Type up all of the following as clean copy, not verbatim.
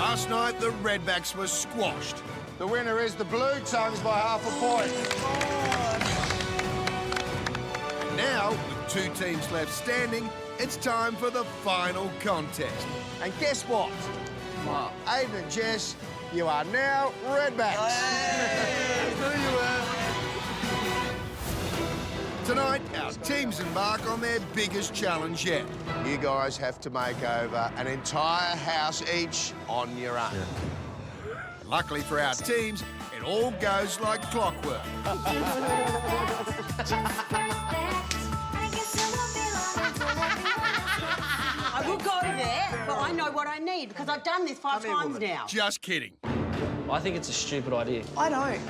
Last night, the Redbacks were squashed. The winner is the Blue Tongues by half a point. And now, with 2 teams left standing, it's time for the final contest. And guess what? What? Aiden and Jess, you are now Redbacks. Tonight, our teams embark on their biggest challenge yet. You guys have to make over an entire house each on your own. Luckily for our teams, it all goes like clockwork. I will go there, but I know what I need because I've done this 5 times now. Just kidding. I think it's a stupid idea. I don't.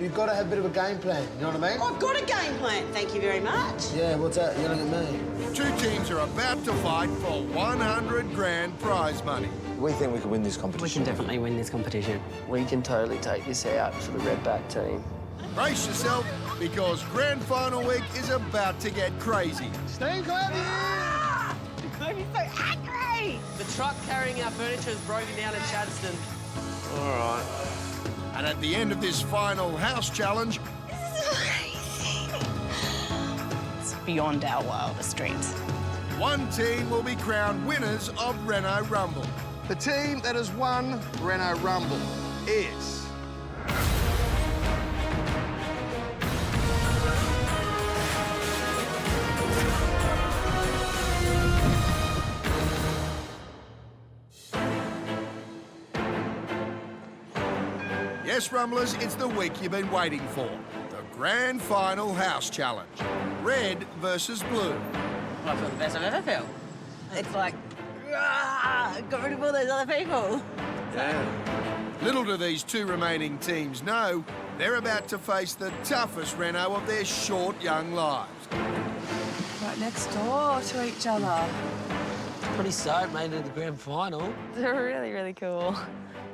You've got to have a bit of a game plan, you know what I mean? I've got a game plan, thank you very much. Yeah, what's that? You're yelling at me. 2 teams are about to fight for 100 grand prize money. We think we can win this competition. We can definitely win this competition. We can totally take this out for the Redback team. Brace yourself, because grand final week is about to get crazy. Stay quiet! I'm so angry! The truck carrying our furniture is broken down at Chadston. All right. And at the end of this final house challenge, It's beyond our wildest dreams. 1 team will be crowned winners of Reno Rumble. The team that has won Reno Rumble is... Yes, Rumblers, it's the week you've been waiting for. The grand final house challenge. Red versus blue. I feel the best I've ever felt. It's like, got rid of all those other people. Little do these 2 remaining teams know, they're about to face the toughest Reno of their short young lives. Right next door to each other. Pretty stoked, made it to the grand final. They're really, really cool.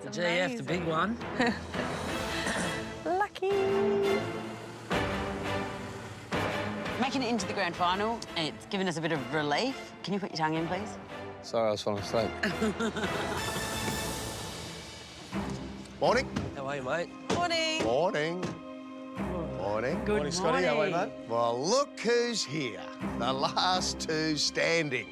The GF, the big one. Lucky. Making it into the grand final, it's given us a bit of relief. Can you put your tongue in, please? Sorry, I was falling asleep. Morning. How are you, mate? Morning. Morning. Morning. Good morning. Scotty. How are you, mate? Well, look who's here. The last 2 standing.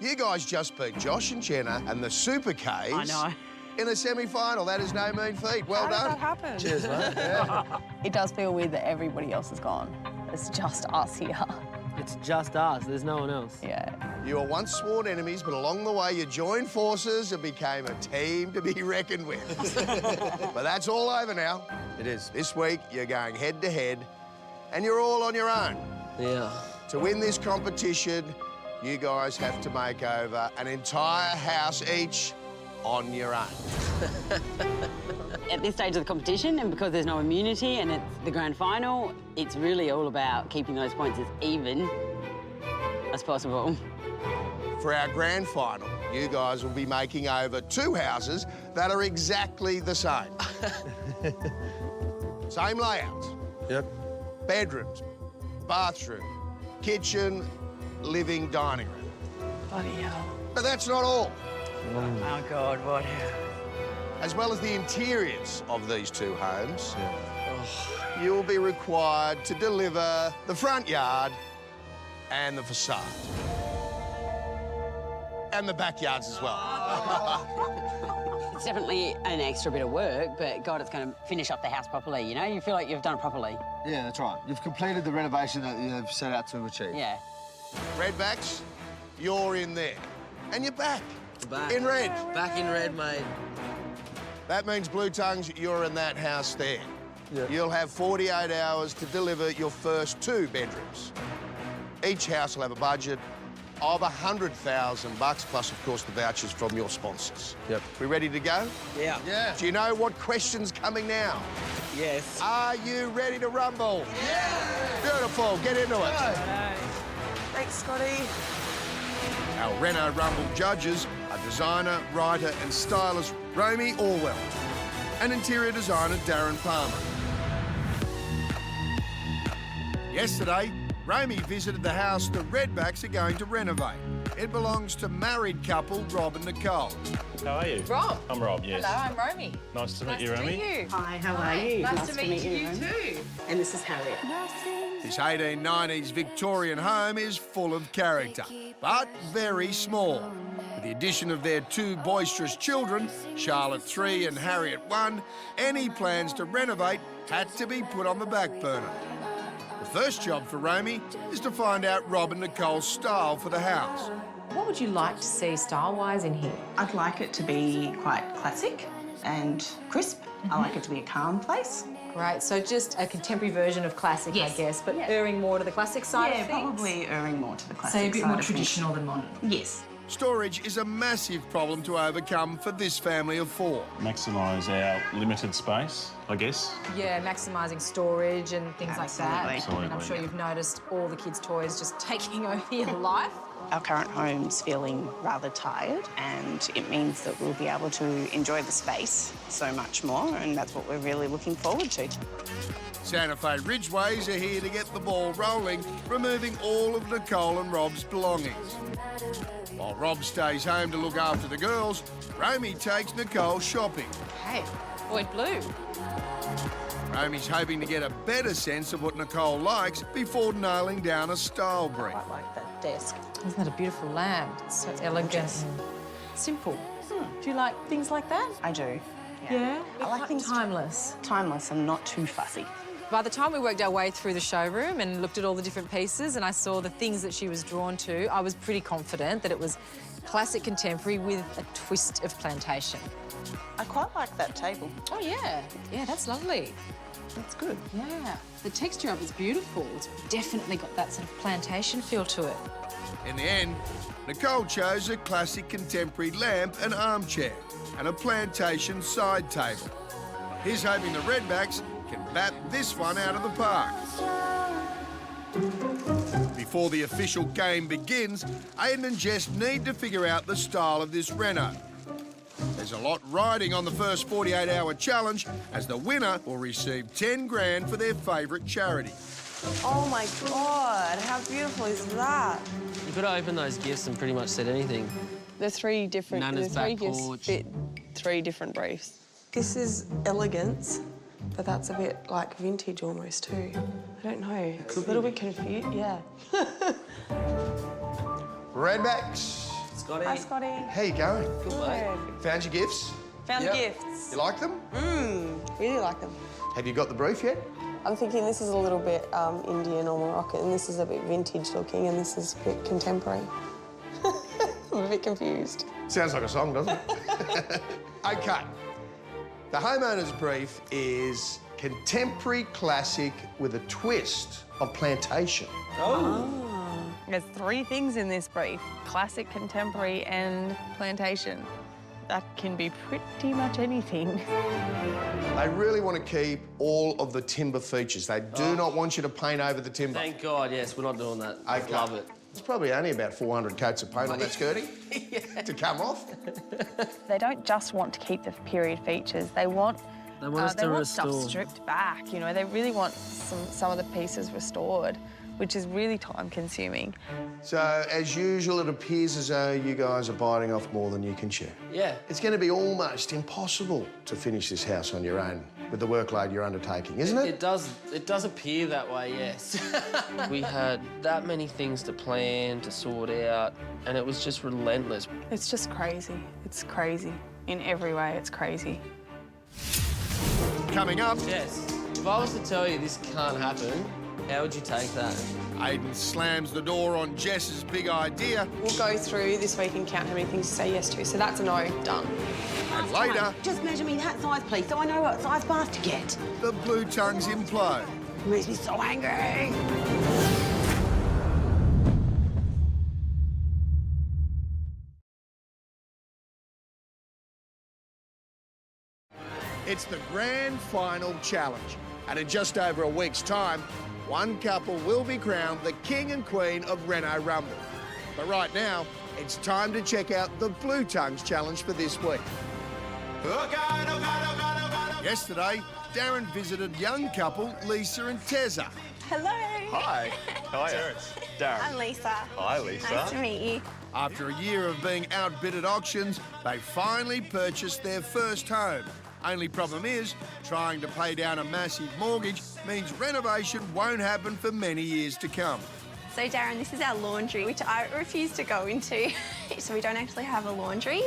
You guys just beat Josh and Jenna and the Super Ks. I know. In the semi-final. That is no mean feat. Well How did done. that happen? Cheers, mate. It does feel weird that everybody else is gone. It's just us here. It's just us. There's no one else. Yeah. You were once sworn enemies, but along the way you joined forces and became a team to be reckoned with. But that's all over now. It is. This week you're going head-to-head, and you're all on your own. Yeah. To win this competition, you guys have to make over an entire house each on your own. At this stage of the competition, and because there's no immunity and it's the grand final, it's really all about keeping those points as even as possible. For our grand final, you guys will be making over 2 houses that are exactly the same. Same layout. Yep. Bedrooms, bathroom, kitchen, living, dining room. Bloody hell. But that's not all. Oh, God, what? As well as the interiors of these 2 homes, you will be required to deliver the front yard and the facade. And the backyards as well. It's definitely an extra bit of work, but God, it's going to finish up the house properly, you know? You feel like you've done it properly. Yeah, that's right. You've completed the renovation that you've set out to achieve. Yeah. Redbacks, you're in there. And you're back. Back. In red. Back in red, mate. That means Blue Tongues, you're in that house there. Yeah. You'll have 48 hours to deliver your first 2 bedrooms. Each house will have a budget of $100,000, plus, of course, the vouchers from your sponsors. Yep. We ready to go? Yeah. Yeah. Do you know what question's coming now? Yes. Are you ready to rumble? Yeah! Beautiful. Get into it. Thanks, Scotty. Our Reno Rumble judges are designer, writer and stylist Romy Orwell and interior designer Darren Palmer. Yesterday, Romy visited the house the Redbacks are going to renovate. It belongs to married couple Rob and Nicole. How are you? Rob. I'm Rob, yes. Hello, I'm Romy. Nice to meet you, Nice Romy. to meet you. Hi, how are you? Nice to meet you too. And this is Harriet. This 1890s Victorian home is full of character, but very small. With the addition of their two boisterous children, Charlotte 3 and Harriet 1, any plans to renovate had to be put on the back burner. The first job for Romy is to find out Rob and Nicole's style for the house. What would you like to see style-wise in here? I'd like it to be quite classic and crisp. I like it to be a calm place. Great, so just a contemporary version of classic, Yes. I guess, but erring more to the classic side of things? Probably erring more to the classic So a bit side more of things. traditional than modern? Yes. Storage is a massive problem to overcome for this family of four. Maximise our limited space, I guess. Yeah, maximising storage and things like that. Absolutely. And I'm sure you've noticed all the kids' toys just taking over your life. Our current home's feeling rather tired, and it means that we'll be able to enjoy the space so much more, and that's what we're really looking forward to. Santa Fe Ridgeways are here to get the ball rolling, removing all of Nicole and Rob's belongings. While Rob stays home to look after the girls, Romy takes Nicole shopping. Hey, Void Blue. Romy's hoping to get a better sense of what Nicole likes before nailing down a style brief. Quite like that desk. Isn't that a beautiful lamp? It's so elegant and simple. Do you like things like that? I do. Yeah? I like things timeless. timeless and not too fussy. By the time we worked our way through the showroom and looked at all the different pieces and I saw the things that she was drawn to, I was pretty confident that it was classic contemporary with a twist of plantation. I quite like that table. Oh, yeah. Yeah, that's lovely. That's good. Yeah. The texture of it's beautiful. It's definitely got that sort of plantation feel to it. In the end, Nicole chose a classic contemporary lamp and armchair and a plantation side table. He's hoping the Redbacks can bat this one out of the park. Before the official game begins, Aidan and Jess need to figure out the style of this reno. There's a lot riding on the first 48-hour challenge, as the winner will receive 10 grand for their favourite charity. Oh my God, how beautiful is that? You could have opened those gifts and pretty much said anything. The three different, Nana's the three back gifts porch. fit three different briefs. This is elegance, but that's a bit like vintage almost too. I don't know. It's a little bit confused, yeah. Redbacks, Scotty. Hi, Scotty. how you going? Good, mate. Found your gifts? Found Yep. gifts. You like them? Really like them. Have you got the brief yet? I'm thinking this is a little bit Indian or Moroccan, and this is a bit vintage looking, and this is a bit contemporary. I'm a bit confused. Sounds like a song, doesn't it? OK. The homeowner's brief is contemporary classic with a twist of plantation. There's three things in this brief: classic, contemporary, and plantation. That can be pretty much anything. They really want to keep all of the timber features. They do not want you to paint over the timber. Thank God, yes, we're not doing that. I Okay. love it. It's probably only about 400 coats of paint on that skirting to come off. They don't just want to keep the period features. They want They want us to stuff restore. stripped back. You know, they really want some of the pieces restored, which is really time-consuming. So, as usual, it appears as though you guys are biting off more than you can chew. Yeah. It's going to be almost impossible to finish this house on your own with the workload you're undertaking, isn't it? It does appear that way, yes. We had that many things to plan, to sort out, and it was just relentless. It's just crazy. It's crazy. In every way, it's crazy. Coming up, Jess, if I was to tell you this can't happen, how would you take that? Aidan slams the door on Jess's big idea, We'll go through this week and count how many things to say yes to. So that's a no, done. and later, Just measure me that size, please, so I know what size bath to get. the blue tongues implode. It makes me so angry. It's the grand final challenge, and in just over a week's time, one couple will be crowned the king and queen of Reno Rumble. But right now, it's time to check out the Blue Tongues challenge for this week. Yesterday, Darren visited young couple Lisa and Tezza. Hello. Hi. How are you? Darren. I'm Lisa. Hi, Lisa. Nice to meet you. After a year of being outbid at auctions, they finally purchased their first home. Only problem is, trying to pay down a massive mortgage means renovation won't happen for many years to come. So, Darren, this is our laundry, which I refuse to go into. So we don't actually have a laundry.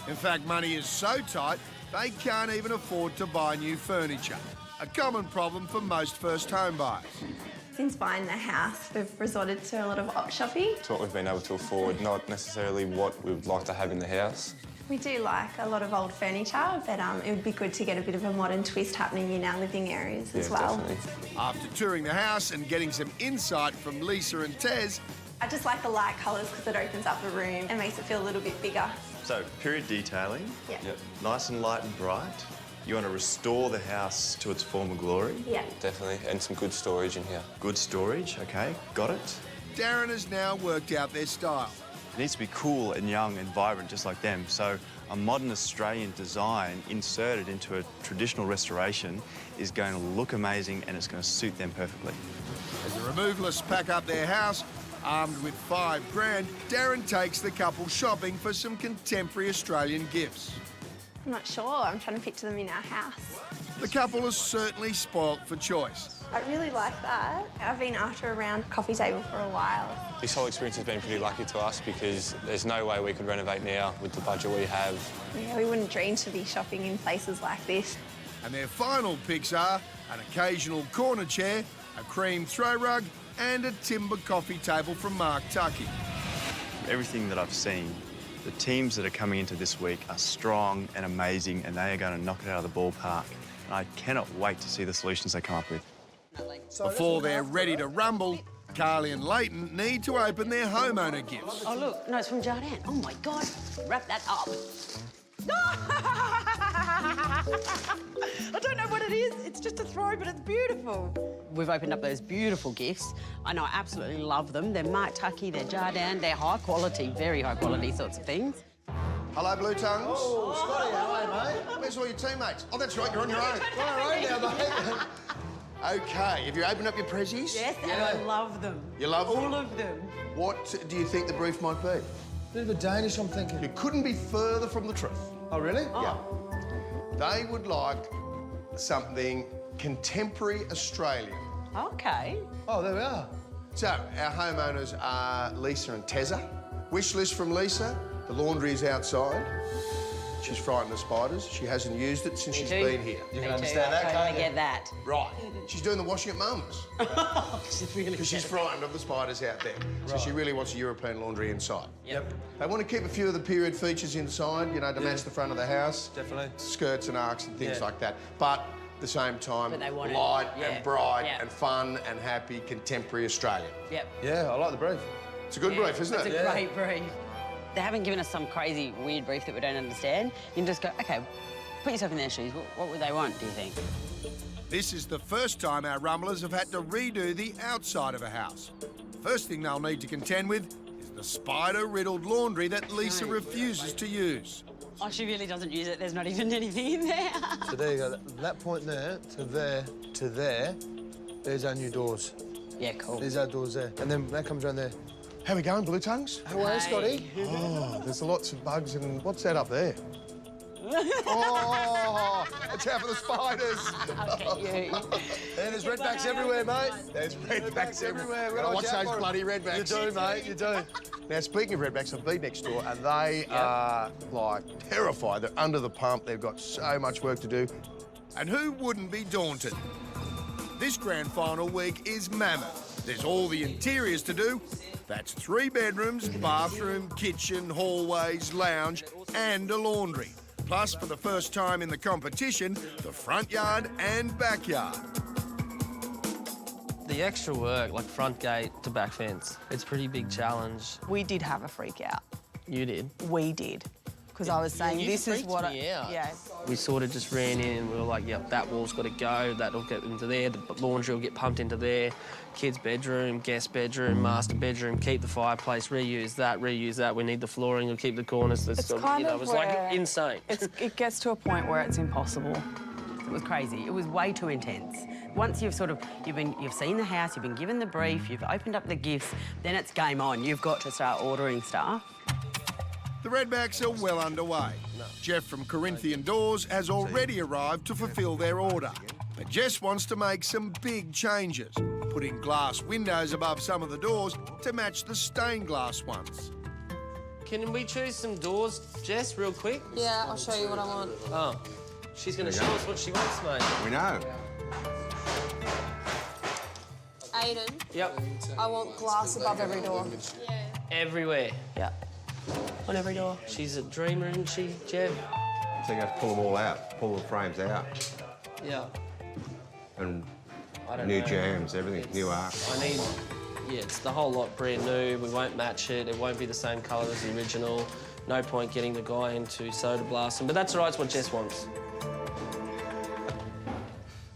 In fact, money is so tight, they can't even afford to buy new furniture. A common problem for most first home buyers. Since buying the house, we've resorted to a lot of op shopping. It's what we've been able to afford, not necessarily what we would like to have in the house. We do like a lot of old furniture, but it would be good to get a bit of a modern twist happening in our living areas as well. Definitely. After touring the house and getting some insight from Lisa and Tez, I just like the light colours because it opens up the room and makes it feel a little bit bigger. So, period detailing. Yep. Nice and light and bright. You want to restore the house to its former glory. Yeah. Definitely, and some good storage in here. Good storage, okay, got it. Darren has now worked out their style. It needs to be cool and young and vibrant just like them. So a modern Australian design inserted into a traditional restoration is going to look amazing and it's going to suit them perfectly. As the removalists pack up their house, armed with $5 grand, Darren takes the couple shopping for some contemporary Australian gifts. I'm not sure. I'm trying to picture them in our house. The couple is certainly spoilt for choice. I really like that. I've been after a round coffee table for a while. This whole experience has been pretty lucky to us because there's no way we could renovate now with the budget we have. Yeah, we wouldn't dream to be shopping in places like this. And their final picks are an occasional corner chair, a cream throw rug and a timber coffee table from Mark Tuckey. Everything that I've seen, the teams that are coming into this week are strong and amazing and they are going to knock it out of the ballpark. And I cannot wait to see the solutions they come up with. Before they're ready to rumble, Carly and Leighton need to open their homeowner gifts. Oh, look, no, it's from Jardin. Oh, my God. Wrap that up. I don't know what it is. It's just a throw, but it's beautiful. We've opened up those beautiful gifts. I know I absolutely love them. They're Mark Tuckey, they're Jardin, they're high quality, very high quality sorts of things. Hello, Blue Tongues. Oh, Scotty, how are you, mate? Where's all your teammates? Oh, that's right, you're on your own. We're on our own now, mate. OK, have you opened up your prezzies? Yes, and I love them. You love them? All of them. What do you think the brief might be? Bit of a Danish, I'm thinking. You couldn't be further from the truth. Oh, really? Yeah. They would like something contemporary Australian. OK. Oh, there we are. So, our homeowners are Lisa and Tezza. Wish list from Lisa. The laundry is outside. She's frightened of spiders. She hasn't used it since she's been here. You can understand that, I can't you? get that. Right. She's doing the washing at Mum's. She's really Because she's frightened of the spiders out there. So she really wants a European laundry inside. Yep. They want to keep a few of the period features inside, you know, to match the front of the house. Definitely. Skirts and arcs and things like that. But at the same time, But they want it, light yeah, and bright yeah. and fun and happy contemporary Australia. Yep. Yeah, I like the brief. It's a good brief, isn't It's it? a great brief. They haven't given us some crazy, weird brief that we don't understand. You can just go, OK, put yourself in their shoes. What would they want, do you think? This is the first time our rumblers have had to redo the outside of a house. First thing they'll need to contend with is the spider-riddled laundry that Lisa refuses to use. Oh, she really doesn't use it. There's not even anything in there. So there you go. That point there to there to there, there's our new doors. Yeah, cool. There's our doors there. And then that comes around there. How we going, Blue Tongues? How are you, Scotty? Oh, there's lots of bugs and what's that up there? Oh, watch out for the spiders. Okay, you. And there's redbacks everywhere, mate. There's redbacks everywhere. Gotta Watch out those for 'em. bloody redbacks. You do, mate, you do. Now, speaking of redbacks, I've been next door and they are, like, terrified. They're under the pump. They've got so much work to do. And who wouldn't be daunted? This grand final week is mammoth. There's all the interiors to do. That's 3 bedrooms, bathroom, kitchen, hallways, lounge, and a laundry. Plus, for the first time in the competition, the front yard and backyard. The extra work, like front gate to back fence, it's a pretty big challenge. We did have a freak out. You did. We did. Because I was saying, you this is freaked what me out. Yeah. We sort of just ran in and we were like, yep, that wall's got to go, that'll get into there, the laundry will get pumped into there, kids' bedroom, guest bedroom, master bedroom, keep the fireplace, reuse that, we need the flooring, we'll keep the corners. It's kind of it was like insane. It gets to a point where it's impossible. was crazy. It was way too intense. Once you've you've seen the house, you've been given the brief, you've opened up the gifts, then it's game on. You've got to start ordering stuff. The Redbacks are well underway. Jeff from Corinthian Doors has already arrived to fulfil their order. But Jess wants to make some big changes, putting glass windows above some of the doors to match the stained glass ones. Can we choose some doors, Jess, real quick? Yeah, I'll show you what I want. Oh, she's going to show us what she wants, mate. We know. Aiden. Yep. I want glass above every door. Yeah. Everywhere. Yeah. On every door. She's a dreamer, isn't she, Jeff? So you have to pull them all out, pull the frames out. Yeah. And new jams, everything, new arc. Yeah, it's the whole lot brand new. We won't match it. It won't be the same colour as the original. No point getting the guy into soda blasting, but that's all right, it's what Jess wants.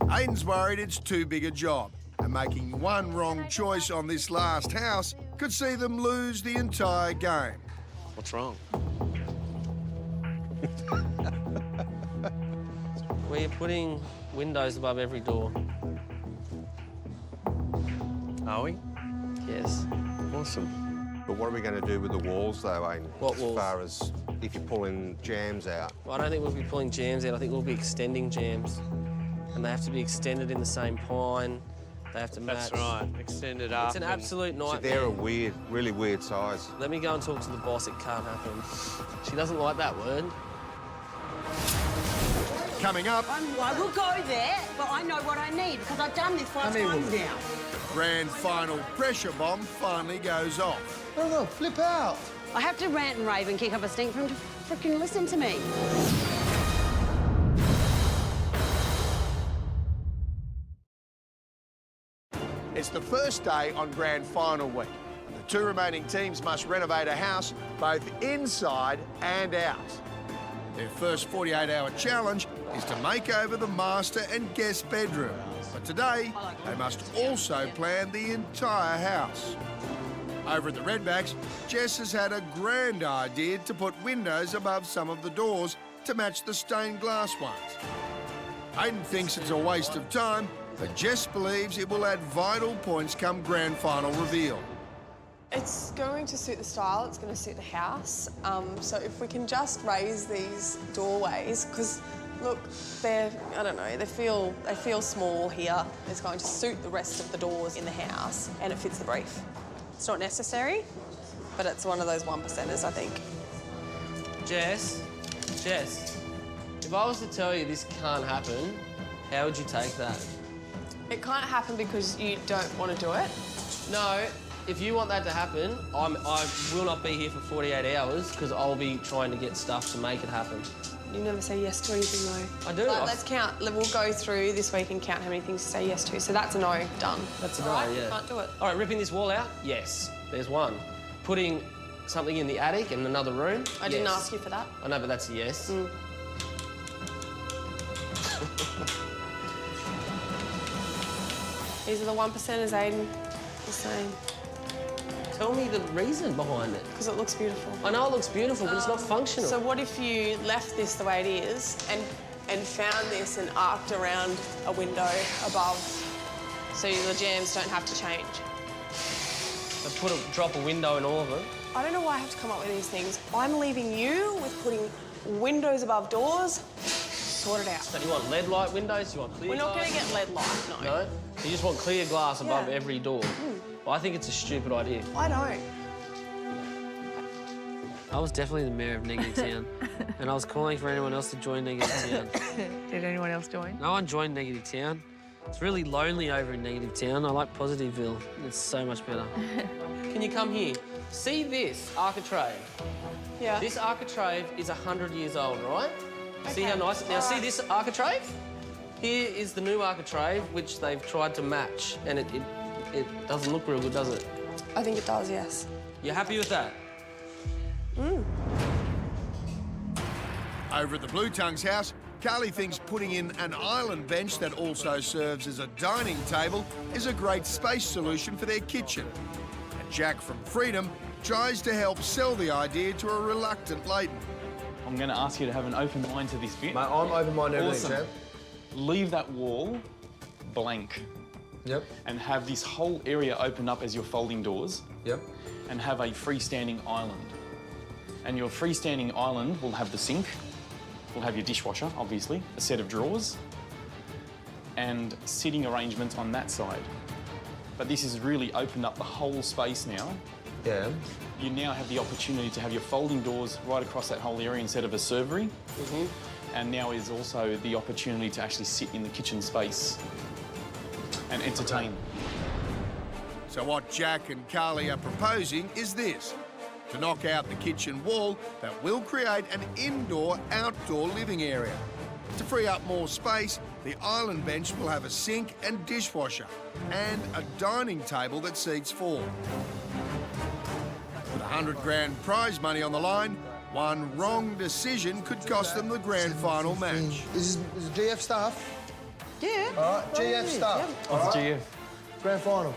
Aiden's worried it's too big a job, and making one wrong choice on this last house could see them lose the entire game. What's wrong? We're putting windows above every door. Are we? Yes. Awesome. But what are we going to do with the walls, though, Aiden? What walls? As far as if you're pulling jams out. Well, I don't think we'll be pulling jams out. I think we'll be extending jams. And they have to be extended in the same pine. They have to match. That's right. Extended up. It's an absolute nightmare. So they're a weird, really weird size. Let me go and talk to the boss. It can't happen. She doesn't like that word. Coming up... I will go there, but I know what I need because I've done this 5 times now. Grand final pressure bomb finally goes off. No, flip out. I have to rant and rave and kick up a stink for him to freaking listen to me. It's the first day on grand final week. The 2 remaining teams must renovate a house both inside and out. Their first 48-hour challenge is to make over the master and guest bedroom. But today, they must also plan the entire house. Over at the Redbacks, Jess has had a grand idea to put windows above some of the doors to match the stained glass ones. Aiden thinks it's a waste of time, but Jess believes it will add vital points come grand final reveal. It's going to suit the style, it's going to suit the house. So if we can just raise these doorways, because look, I don't know, they feel small here. It's going to suit the rest of the doors in the house, and it fits the brief. It's not necessary, but it's one of those 1%ers, I think. Jess, if I was to tell you this can't happen, how would you take that? It can't happen because you don't want to do it? No, if you want that to happen, I will not be here for 48 hours because I'll be trying to get stuff to make it happen. You never say yes to anything, though. I do. Let's count. We'll go through this week and count how many things to say yes to. So that's a no, done. That's a no, right? yeah. Can't do it. All right, ripping this wall out? Yes, there's one. Putting something in the attic in another room? I didn't ask you for that. I know, but that's a yes. These are the 1%ers, Aiden. The same. Tell me the reason behind it. Because it looks beautiful. I know it looks beautiful, but it's not functional. So what if you left this the way it is and found this and arced around a window above so the jams don't have to change? Drop a window in all of them. I don't know why I have to come up with these things. I'm leaving you with putting windows above doors. Sort it out. So do you want lead light windows? Do you want clear We're glass? not going to get lead light, no. No? You just want clear glass above every door? Well, I think it's a stupid idea. I don't. I was definitely the mayor of Negative Town, and I was calling for anyone else to join Negative Town. Did anyone else join? No one joined Negative Town. It's really lonely over in Negative Town. I like Positiveville. It's so much better. Can you come here? See this architrave? Yeah. This architrave is 100 years old, right? See how nice? Now, see this architrave? Here is the new architrave, which they've tried to match, and it doesn't look real good, does it? I think it does, yes. You happy with that? Over at the Blue Tongues house, Carly thinks putting in an island bench that also serves as a dining table is a great space solution for their kitchen. And Jack from Freedom tries to help sell the idea to a reluctant Leighton. I'm going to ask you to have an open mind to this bit. Mate, I'm open-minded to Awesome. everything, leave that wall blank. Yep. And have this whole area open up as your folding doors. Yep. And have a freestanding island. And your freestanding island will have the sink, will have your dishwasher, obviously, a set of drawers, and sitting arrangements on that side. But this has really opened up the whole space now. Yeah. You now have the opportunity to have your folding doors right across that whole area instead of a servery. And now is also the opportunity to actually sit in the kitchen space and entertain. So what Jack and Carly are proposing is this: to knock out the kitchen wall that will create an indoor-outdoor living area. To free up more space, the island bench will have a sink and dishwasher and a dining table that seats 4. With 100 grand prize money on the line, one wrong decision could cost them the grand final match. This is GF stuff? Yeah. All right, GF stuff. What's GF? Grand final.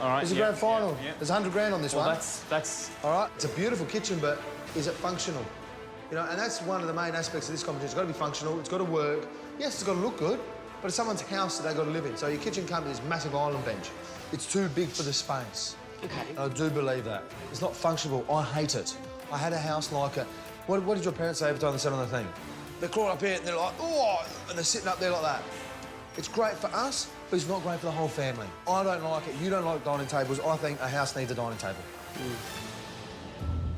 All right. This is grand final. There's 100 grand on this one. That's. All right. It's a beautiful kitchen, but is it functional? You know, and that's one of the main aspects of this competition. It's got to be functional. It's got to work. Yes, it's got to look good, but it's someone's house that they've got to live in. So your kitchen comes with this massive island bench. It's too big for the space. Okay. And I do believe that. It's not functional. I hate it. I had a house like it. What did your parents say every time they sat on the thing? They crawl up here and they're like, oh, and they're sitting up there like that. It's great for us, but it's not great for the whole family. I don't like it. You don't like dining tables. I think a house needs a dining table.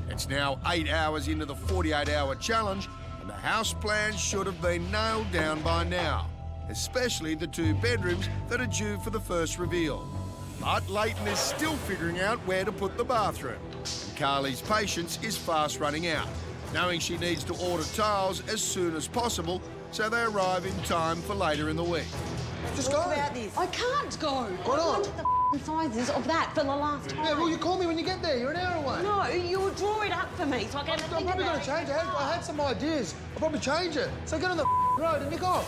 It's now 8 hours into the 48-hour challenge, and the house plans should have been nailed down by now, especially the 2 bedrooms that are due for the first reveal. But Leighton is still figuring out where to put the bathroom, and Carly's patience is fast running out, knowing she needs to order tiles as soon as possible so they arrive in time for later in the week. Just go. What about this? I can't go. Why not? I wanted the sizes of that for the last time. Yeah, well, you call me when you get there. You're an hour away. No, you'll draw it up for me so I can I'm probably going to change it. I had some ideas. I'll probably change it. So get on the road and nick off.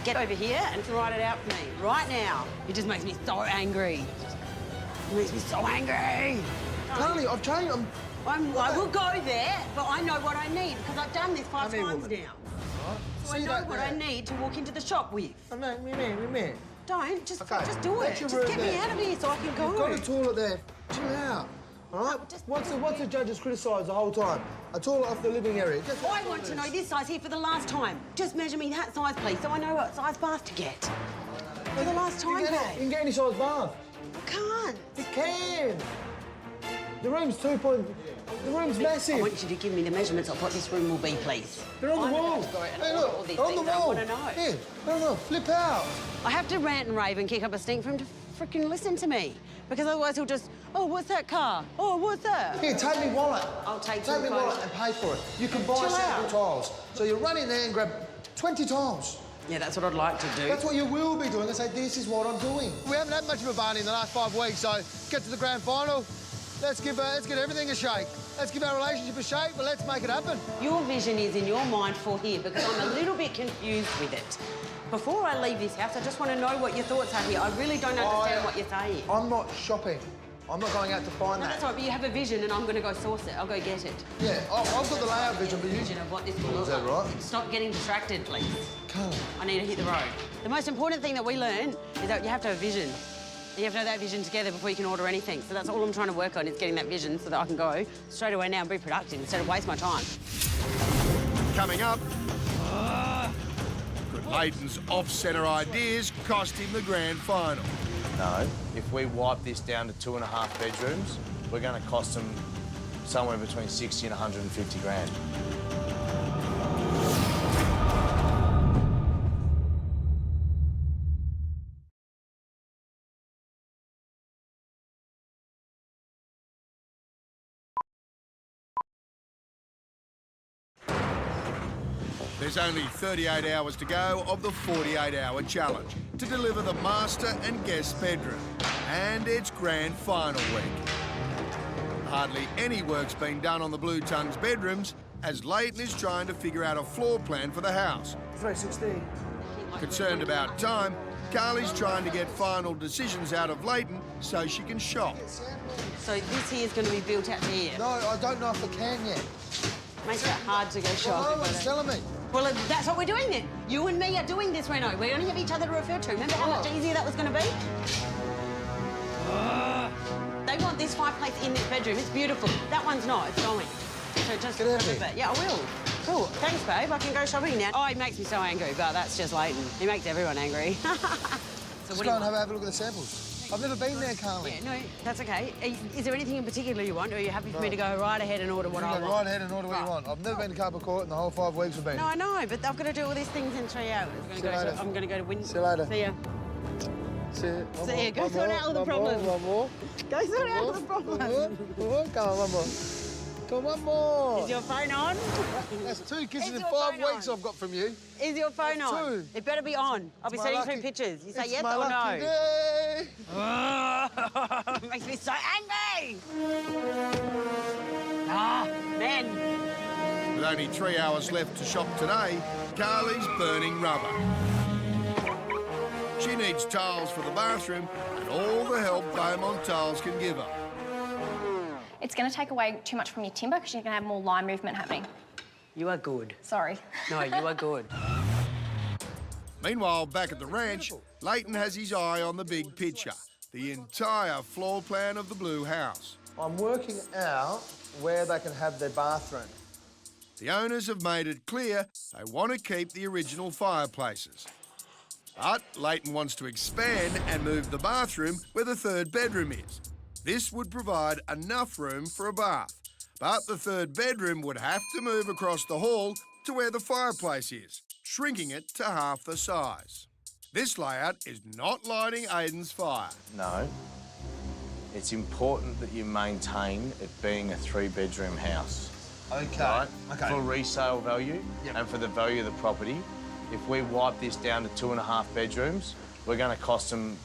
Get over here and write it out for me right now. It just makes me so angry. It makes me so angry. Carly, I've changed. I will go there, but I know what I need because I've done this 5 times now. So I know what I need to walk into the shop with. Don't, just do it. Just get me out of here so I can go. You've got a toilet there. Chill out. All right? What's the judges criticised the whole time? A toilet off the living area. I want to know this size here for the last time. Just measure me that size, please, so I know what size bath to get. For the last time, You can get any size bath. I can't. You can. The room's The room's massive. I want you to give me the measurements of what this room will be, please. They're on the wall. Hey, look, they're on the wall. I want to know. Here, no, flip out. I have to rant and rave and kick up a stink for him to freaking listen to me. Because otherwise he'll just, oh, what's that car? Oh, what's that? Here, take me wallet. I'll take me wallet and pay for it. You can buy sample tiles. So you run in there and grab 20 tiles. Yeah, that's what I'd like to do. That's what you will be doing. I say, this is what I'm doing. We haven't had much of a barney in the last 5 weeks, so get to the grand final. Let's give everything a shake. Let's give our relationship a shake, but let's make it happen. Your vision is in your mind for here because I'm a little bit confused with it. Before I leave this house, I just want to know what your thoughts are here. I really don't understand what you're saying. I'm not shopping. I'm not going out to find that. That's right, but you have a vision and I'm going to go source it. I'll go get it. Yeah, I've got the layout vision, but you... vision of what this will look like. Is that right? Stop getting distracted, please. Carly. I need to hit the road. The most important thing that we learn is that you have to have a vision. You have to have that vision together before you can order anything. So that's all I'm trying to work on is getting that vision so that I can go straight away now and be productive instead of waste my time. Coming up, could Leighton's off-centre ideas cost him the grand final? No, if we wipe this down to 2.5 bedrooms, we're going to cost them somewhere between 60 and 150 grand. There's only 38 hours to go of the 48-hour challenge to deliver the master and guest bedroom. And it's grand final week. Hardly any work's been done on the Blue Tongue's bedrooms as Leighton is trying to figure out a floor plan for the house. 316. Concerned about time, Carly's trying to get final decisions out of Leighton so she can shop. So this here is going to be built out to here? No, I don't know if I can yet. Makes it hard to go shopping. Well, no one's telling me. Well, that's what we're doing then. You and me are doing this, Reno. We only have each other to refer to. Remember how much easier that was going to be? They want this fireplace in this bedroom. It's beautiful. That one's not. It's going. So just get out of here. Yeah, I will. Cool. Thanks, babe. I can go shopping now. Oh, he makes me so angry, but that's just Leighton. He makes everyone angry. So Let's go and have a look at the samples. I've never been there, Carly. Yeah, no, that's okay. Is there anything in particular you want, or are you happy for me to go right ahead and order what I want? Right ahead and order what you want. I've never been to Carpet Court in the whole 5 weeks we've been. No, I know, but I've got to do all these things in 3 hours. I'm going to go to Windsor. See you later. See ya. See you. See ya. Go sort out all the problems. One more. Go sort out all the problems. Come on, one more. Come on, one more. Is your phone on? That's 2 kisses in 5 weeks I've got from you. Is your phone That's on? 2. It better be on. I'll be sending through pictures. You say yes or no? Day. It makes me so angry. Ah, men. With only 3 hours left to shop today, Carly's burning rubber. She needs tiles for the bathroom and all the help Beaumont Tiles can give her. It's going to take away too much from your timber because you're going to have more line movement happening. You are good. Sorry. No, you are good. Meanwhile, back at the ranch, Leighton has his eye on the big picture, the entire floor plan of the blue house. I'm working out where they can have their bathroom. The owners have made it clear they want to keep the original fireplaces. But Leighton wants to expand and move the bathroom where the 3rd bedroom is. This would provide enough room for a bath, but the 3rd bedroom would have to move across the hall to where the fireplace is, shrinking it to half the size. This layout is not lighting Aiden's fire. No. It's important that you maintain it being a 3-bedroom house. Okay. Right? Okay. For resale value and for the value of the property. If we wipe this down to 2.5 bedrooms, we're going to cost them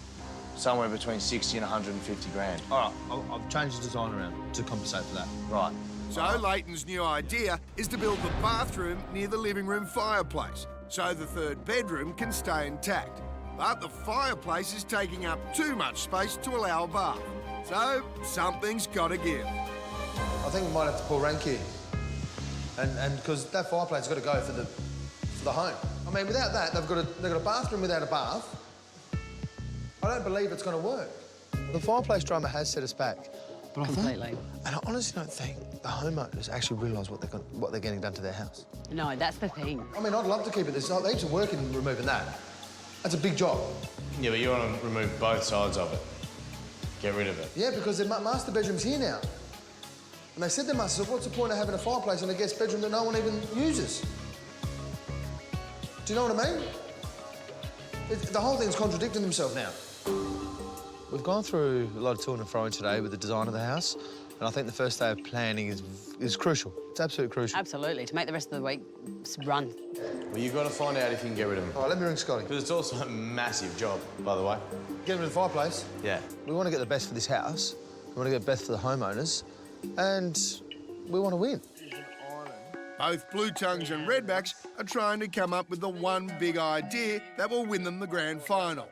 somewhere between 60 and 150 grand. All right, I've changed the design around to compensate for that. Right. So Leighton's new idea is to build the bathroom near the living room fireplace, so the 3rd bedroom can stay intact. But the fireplace is taking up too much space to allow a bath. So something's got to give. I think we might have to pull rank here. And because that fireplace has got to go for the home. I mean, without that, they've got a bathroom without a bath. I don't believe it's going to work. The fireplace drama has set us back. But Completely. And I honestly don't think the homeowners actually realise what they're getting done to their house. No, that's the thing. I mean, I'd love to keep it. There's heaps of work in removing that. That's a big job. Yeah, but you want to remove both sides of it. Get rid of it. Yeah, because the master bedroom's here now. And they said to us, so what's the point of having a fireplace in a guest bedroom that no one even uses? Do you know what I mean? The whole thing's contradicting themselves now. We've gone through a lot of to and fro today with the design of the house, and I think the first day of planning is crucial. It's absolutely crucial. Absolutely, to make the rest of the week run. Well, you've got to find out if you can get rid of them. All right, let me ring Scotty. Because it's also a massive job, by the way. Get rid of the fireplace? Yeah. We want to get the best for this house, we want to get the best for the homeowners, and we want to win. Both Blue Tongues and Redbacks are trying to come up with the one big idea that will win them the grand final.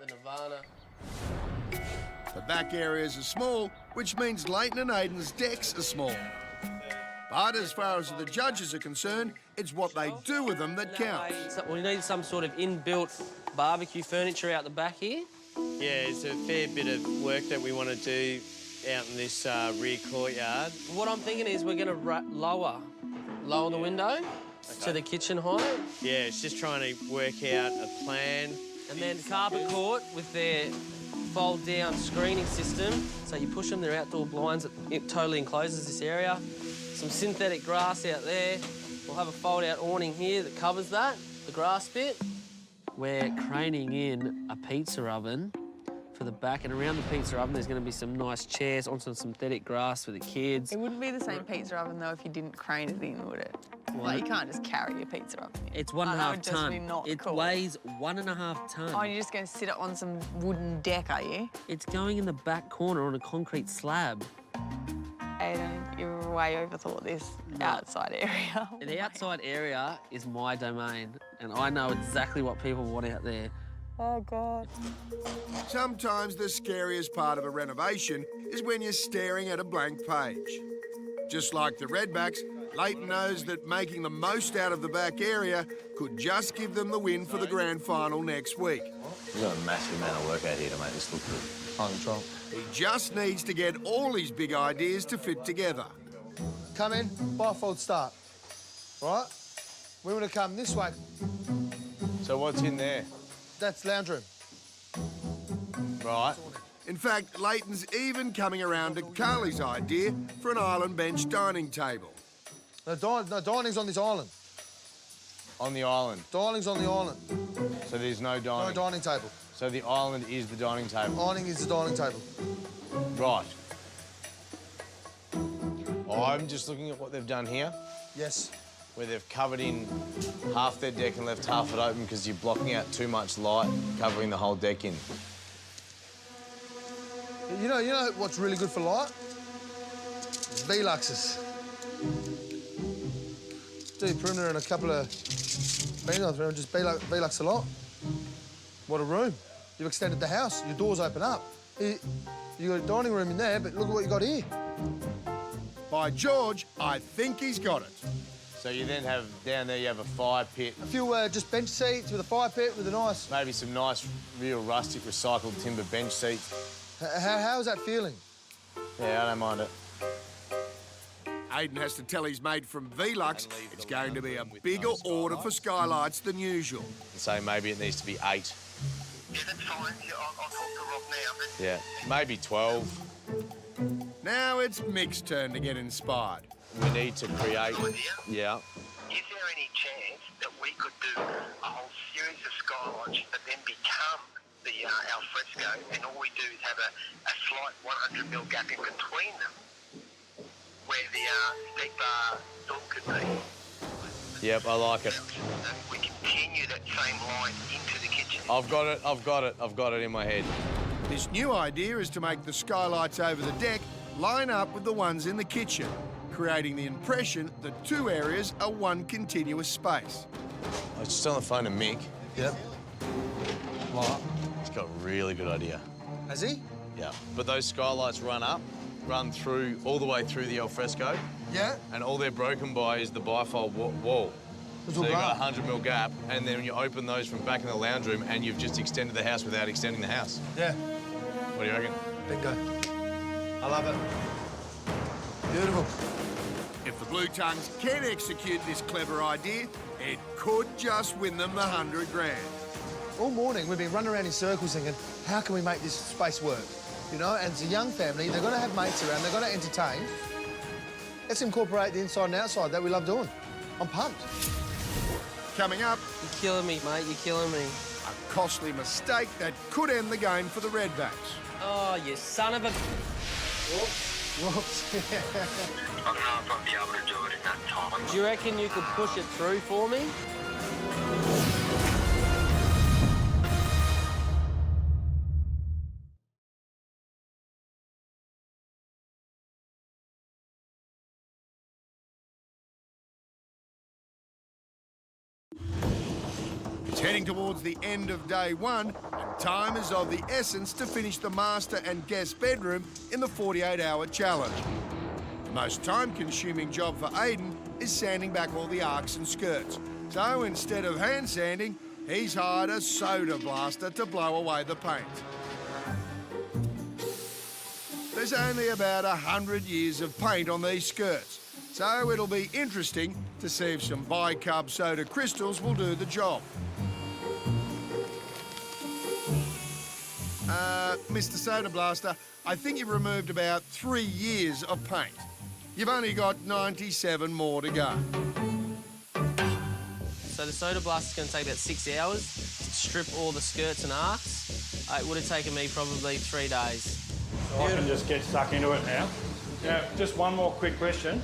The back areas are small, which means Leighton and Aiden's decks are small. But as far as the judges are concerned, it's what they do with them that counts. We need some sort of inbuilt barbecue furniture out the back here. Yeah, it's a fair bit of work that we want to do out in this rear courtyard. What I'm thinking is we're going to lower the window to the kitchen height. Yeah, it's just trying to work out a plan. And then carpet court with their fold-down screening system. So you push them, they're outdoor blinds, it totally encloses this area. Some synthetic grass out there. We'll have a fold-out awning here that covers that, the grass bit. We're craning in a pizza oven for the back, and around the pizza oven there's going to be some nice chairs on some synthetic grass for the kids. It wouldn't be the same pizza oven, though, if you didn't crane it in, would it? What? Like, you can't just carry your pizza oven in. It's That would 1.5 just be tonne. not It cool. weighs 1.5 tonne. Oh, you're just going to sit it on some wooden deck, are you? It's going in the back corner on a concrete slab. Aiden, you way overthought this outside area. The outside area is my domain, and I know exactly what people want out there. Oh, God. Sometimes the scariest part of a renovation is when you're staring at a blank page. Just like the Redbacks, Leighton knows that making the most out of the back area could just give them the win for the grand final next week. We've got a massive amount of work out here to make this look good. On control. He just needs to get all his big ideas to fit together. Come in, bifold start. All right? We want to come this way. So what's in there? That's lounge room. Right. In fact, Leighton's even coming around to Carly's idea for an island bench dining table. No, dining's on this island. On the island? Dining's on the island. So there's no dining? No dining table. So the island is the dining table? Dining is the dining table. Right. I'm just looking at what they've done here. Yes. Where they've covered in half their deck and left half it open because you're blocking out too much light, covering the whole deck in. You know what's really good for light? Veluxes. Do your perimeter and a couple of Velux and just Velux a lot. What a room. You've extended the house, your doors open up. You got a dining room in there, but look at what you got here. By George, I think he's got it. So you then have, down there, you have a fire pit. A few just bench seats with a fire pit with a nice... Maybe some nice, real rustic, recycled timber bench seats. How's that feeling? Yeah, I don't mind it. Aidan has to tell his mate from Velux it's going to be a bigger order for skylights than usual. So maybe it needs to be 8. Yeah, that's fine. Yeah, I'll talk to Rob now, but... Yeah, maybe 12. Now it's Mick's turn to get inspired. We need to create... Yeah. Is there any chance that we could do a whole series of skylights that then become the alfresco, and all we do is have a slight 100mm gap in between them, where the steak bar door could be? Yep, I like it. We continue that same line into the kitchen. I've got it in my head. This new idea is to make the skylights over the deck line up with the ones in the kitchen, creating the impression that two areas are one continuous space. I was just on the phone to Mick. Yep. What? He's got a really good idea. Has he? Yeah. But those skylights run through, all the way through the alfresco. Yeah. And all they're broken by is the bifold wall. So you've got a 100mm gap, and then you open those from back in the lounge room, and you've just extended the house without extending the house. Yeah. What do you reckon? Bingo. I love it. Beautiful. If the Blue Tongues can execute this clever idea, it could just win them the 100 grand. All morning we've been running around in circles thinking, how can we make this space work? You know, and as a young family, they're going to have mates around, they're going to entertain. Let's incorporate the inside and outside that we love doing. I'm pumped. Coming up... You're killing me, mate, you're killing me. A costly mistake that could end the game for the Redbacks. Oh, you son of a... Whoops. I don't know if I'll be able to do it in that time. Do you reckon you could push it through for me? It's heading towards the end of day one, and time is of the essence to finish the master and guest bedroom in the 48-hour challenge. The most time-consuming job for Aidan is sanding back all the arcs and skirts. So instead of hand sanding, he's hired a soda blaster to blow away the paint. There's only about 100 years of paint on these skirts, so it'll be interesting to see if some bicarb soda crystals will do the job. Mr. Soda Blaster, I think you've removed about 3 years of paint. You've only got 97 more to go. So the soda blast is going to take about 6 hours to strip all the skirts and arcs. It would have taken me probably 3 days. So I can just get stuck into it now. Now, just one more quick question.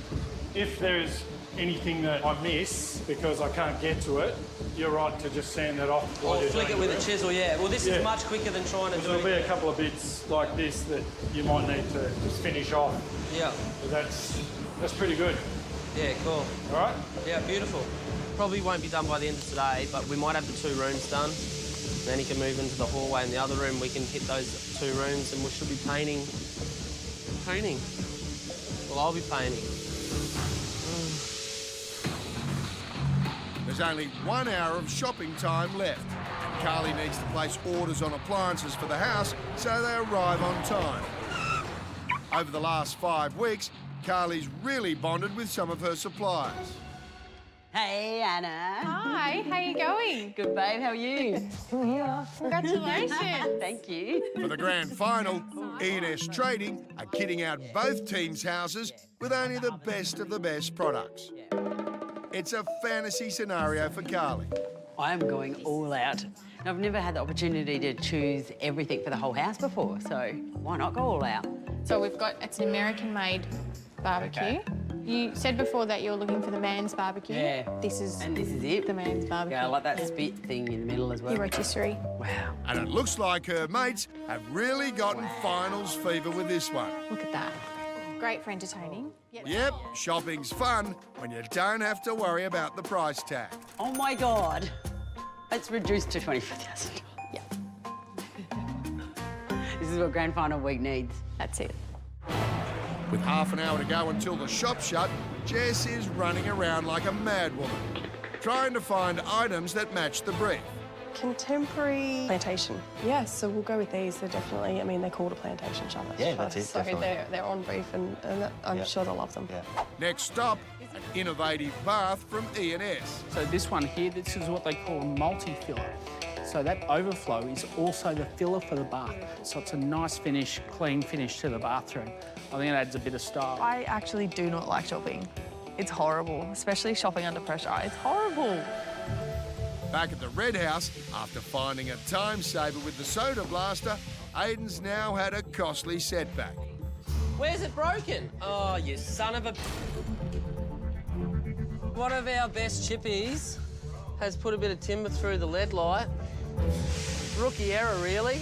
If there's anything that I miss because I can't get to it, you're right to just sand that off. Or flick it with a chisel, yeah. Well, this is much quicker than trying to do... There'll be a couple of bits like this that you might need to just finish off. Yeah. But that's pretty good. Yeah, cool. All right? Yeah, beautiful. Probably won't be done by the end of today, but we might have the 2 rooms done. Then he can move into the hallway in the other room. We can hit those 2 rooms and we should be painting. Painting? Well, I'll be painting. There's only 1 hour of shopping time left. And Carly needs to place orders on appliances for the house so they arrive on time. Over the last 5 weeks, Carly's really bonded with some of her suppliers. Hey, Anna. Hi, how you going? Good, babe. How are you? Congratulations. Thank you. For the grand final, E&S Trading are kitting out both teams' houses with only the best of the best products. It's a fantasy scenario for Carly. I am going all out. I've never had the opportunity to choose everything for the whole house before, so why not go all out? So we've got, it's an American-made barbecue. Okay. You said before that you're looking for the man's barbecue. Yeah. This is it. The man's barbecue. Yeah, I like that spit thing in the middle as well. Your rotisserie. Wow. And it looks like her mates have really gotten finals fever with this one. Look at that. Great for entertaining. Yep, shopping's fun when you don't have to worry about the price tag. Oh my God. It's reduced to $24,000. Yeah. This is what grand final week needs. That's it. With half an hour to go until the shop's shut, Jess is running around like a madwoman, trying to find items that match the brief. Contemporary plantation. Yes, so we'll go with these. They're definitely, I mean, they're called a plantation shutter. Yeah, that's it, So definitely. they're on brief and I'm sure they'll love them. Yeah. Next stop, an innovative bath from E&S. So this one here, this is what they call a multi-filler. So that overflow is also the filler for the bath. So it's a nice finish, clean finish to the bathroom. I think it adds a bit of style. I actually do not like shopping. It's horrible, especially shopping under pressure. It's horrible. Back at the Red House, after finding a time saver with the soda blaster, Aiden's now had a costly setback. Where's it broken? Oh, you son of a... One of our best chippies has put a bit of timber through the lead light. Rookie error, really.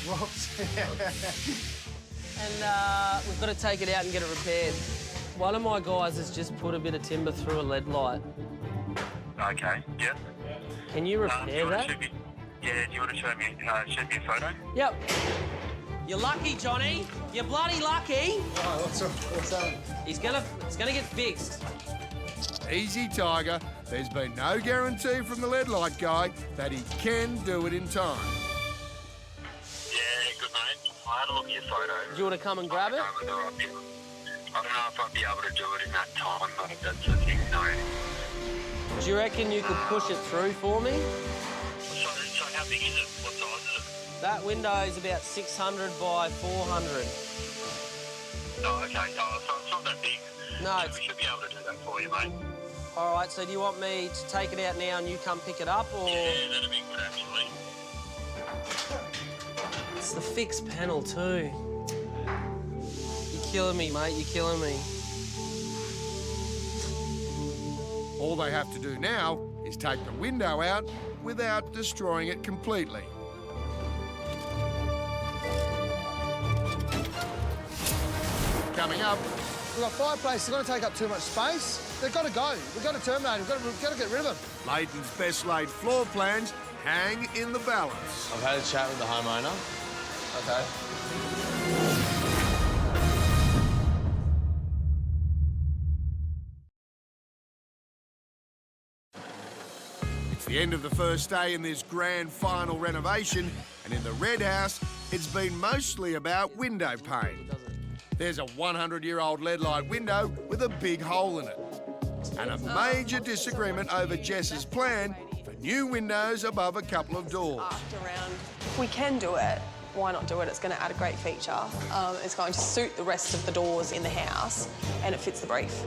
Whoops. And we've got to take it out and get it repaired. One of my guys has just put a bit of timber through a lead light. Okay, yep. Can you repair that? Do you want to show me a photo? Yep. You're lucky, Johnny. You're bloody lucky. Oh, what's up? It's gonna get fixed. Easy, Tiger. There's been no guarantee from the lead light guy that he can do it in time. Yeah, good mate. I had a look at your photo. Do you want to come and grab it? I don't know if I'd be able to do it in that time, but that's the thing, no. Do you reckon you could push it through for me? So how big is it? What size is it? That window is about 600 by 400. Oh, okay. Oh, so it's not that big. No, So we should be able to do that for you, mate. All right, so do you want me to take it out now and you come pick it up, or...? Yeah, that'd be good, actually. It's the fixed panel, too. You're killing me, mate. You're killing me. All they have to do now is take the window out without destroying it completely. Coming up, We've got fireplaces. They're going to take up too much space. They've got to go. We've got to terminate them. We've got to get rid of them. Leighton's best laid floor plans hang in the balance. I've had a chat with the homeowner. Okay. It's the end of the first day in this grand final renovation, and in the Red House, it's been mostly about window pane. There's a 100-year-old lead light window with a big hole in it, and a major disagreement over Jess's plan for new windows above a couple of doors. If we can do it, why not do it? It's going to add a great feature. It's going to suit the rest of the doors in the house, and it fits the brief.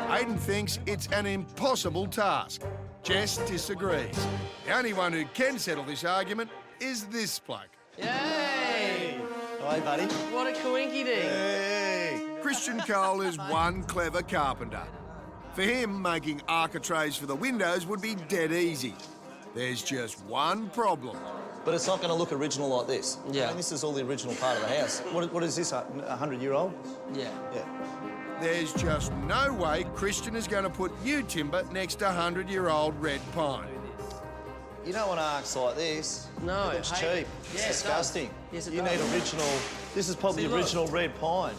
Aiden thinks it's an impossible task. Jess disagrees. The only one who can settle this argument is this bloke. Yay! Hi, buddy. What a coinky-dink. Hey! Christian Cole is one clever carpenter. For him, making architraves for the windows would be dead easy. There's just one problem. But it's not going to look original like this. Yeah. I mean, this is all the original part of the house. What is this, 100-year-old? Yeah. Yeah. There's just no way Christian is going to put new timber next to 100-year-old red pine. You don't want arcs like this. No, It's hey, cheap. yeah, It's it disgusting. does. Yes, it you does. need original. This is probably See, the original red pine.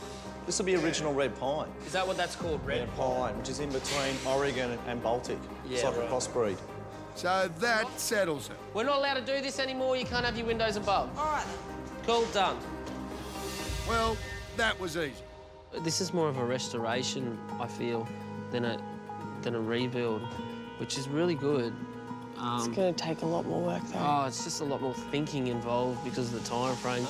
This will be original red pine. Is that what that's called, red pine, which is in between Oregon and Baltic. It's Yeah, like a crossbreed. So that settles it. We're not allowed to do this anymore. You can't have your windows above. All right. Cool, done. Well, that was easy. This is more of a restoration, I feel, than a rebuild, which is really good. It's going to take a lot more work, though. Oh, it's just a lot more thinking involved because of the time frame.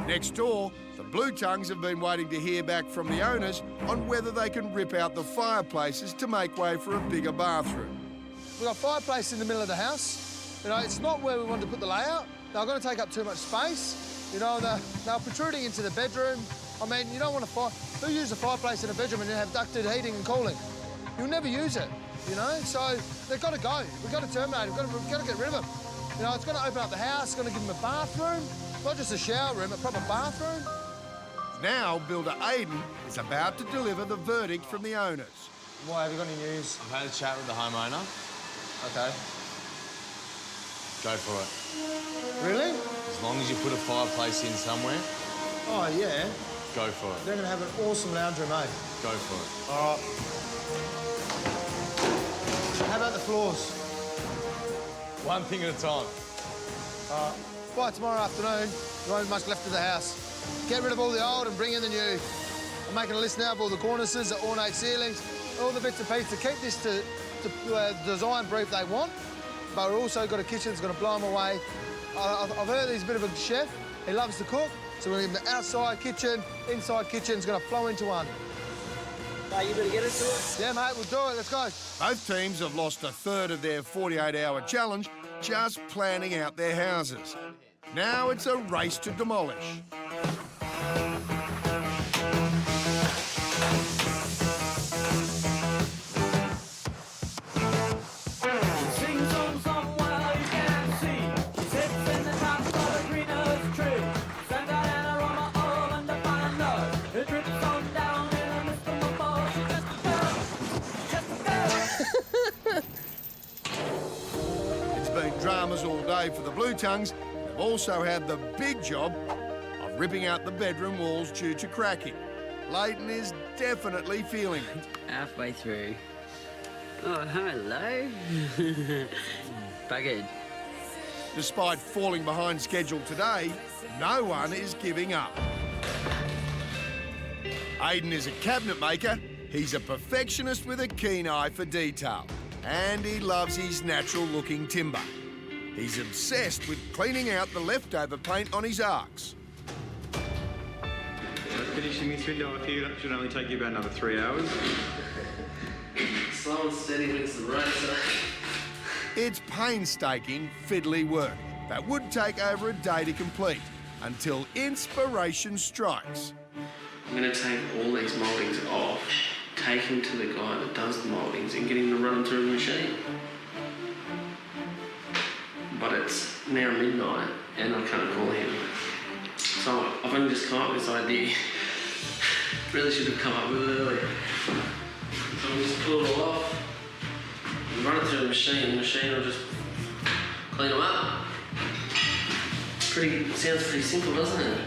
Next door, the Blue Tongues have been waiting to hear back from the owners on whether they can rip out the fireplaces to make way for a bigger bathroom. We've got a fireplace in the middle of the house. You know, it's not where we wanted to put the layout. They're going to take up too much space. You know, they're protruding into the bedroom. I mean, you don't want to who uses a fireplace in a bedroom and you have ducted heating and cooling? You'll never use it, you know? So they've got to go. We've got to terminate. We've got to get rid of them. You know, it's going to open up the house. It's going to give them a bathroom, not just a shower room, a proper bathroom. Now, builder Aidan is about to deliver the verdict from the owners. Why, have you got any news? I've had a chat with the homeowner. Okay. Go for it. Really? As long as you put a fireplace in somewhere, Oh, yeah. go for it. They're going to have an awesome lounge room, eh? Go for it. All right. How about the floors? One thing at a time. By tomorrow afternoon, there won't be much left of the house. Get rid of all the old and bring in the new. I'm making a list now of all the cornices, the ornate ceilings, all the bits and pieces to keep this to the design brief they want. But we've also got a kitchen that's going to blow them away. I've heard he's a bit of a chef. He loves to cook. So we're going to give him an outside kitchen, inside kitchen's going to flow into one. You better get into it. Yeah, mate, we'll do it. Let's go. Both teams have lost a third of their 48-hour challenge just planning out their houses. Now it's a race to demolish. Dramas all day for the Blue Tongues. They've also had the big job of ripping out the bedroom walls due to cracking. Leighton is definitely feeling it. Halfway through. Oh, hello. Buggered. Despite falling behind schedule today, no one is giving up. Aidan is a cabinet maker. He's a perfectionist with a keen eye for detail. And he loves his natural-looking timber. He's obsessed with cleaning out the leftover paint on his arcs. Finishing this window, I figured it should only take you about another 3 hours. Slow and steady wins the race. It's painstaking, fiddly work that would take over a day to complete until inspiration strikes. I'm going to take all these mouldings off, take him to the guy that does the mouldings and get him to run them through the machine. But it's now midnight and I can't call him. So I've only just come up with this idea. Really should have come up with it earlier. So I'll just pull it all off and run it through the machine. The machine will just clean them up. Sounds pretty simple, doesn't it?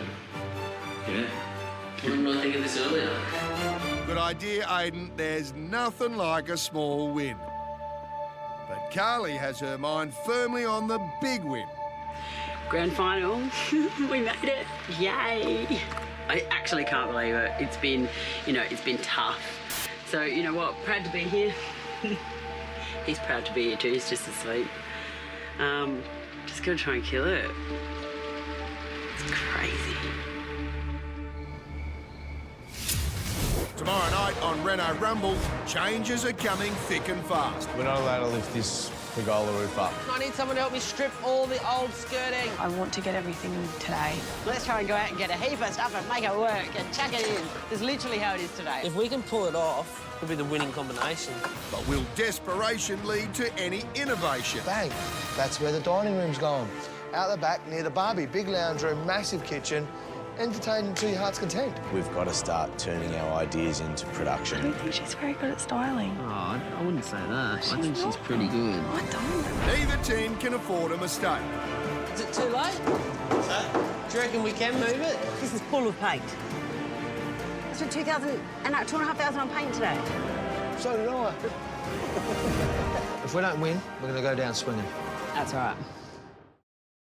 Yeah. Why didn't I think of this earlier? Good idea, Aidan. There's nothing like a small win. But Carly has her mind firmly on the big win. Grand final. We made it. Yay. I actually can't believe it. It's been, it's been tough. So, you know what? Proud to be here. He's proud to be here too. He's just asleep. Just gonna try and kill it. It's crazy. Tomorrow night on Reno Rumble, changes are coming thick and fast. We're not allowed to lift this pergola roof up. I need someone to help me strip all the old skirting. I want to get everything today. Let's try and go out and get a heap of stuff and make it work and chuck it in. It's literally how it is today. If we can pull it off, it'll be the winning combination. But will desperation lead to any innovation? Bang. That's where the dining room's going. Out the back near the Barbie. Big lounge room, massive kitchen. Entertaining to your heart's content. We've got to start turning our ideas into production. I don't think she's very good at styling. Oh, I wouldn't say that. I think she's pretty good. I don't. Neither team can afford a mistake. Is it too late? Do you reckon we can move it? This is full of paint. I spent $2,500 on paint today. So did I. If we don't win, we're going to go down swinging. That's all right.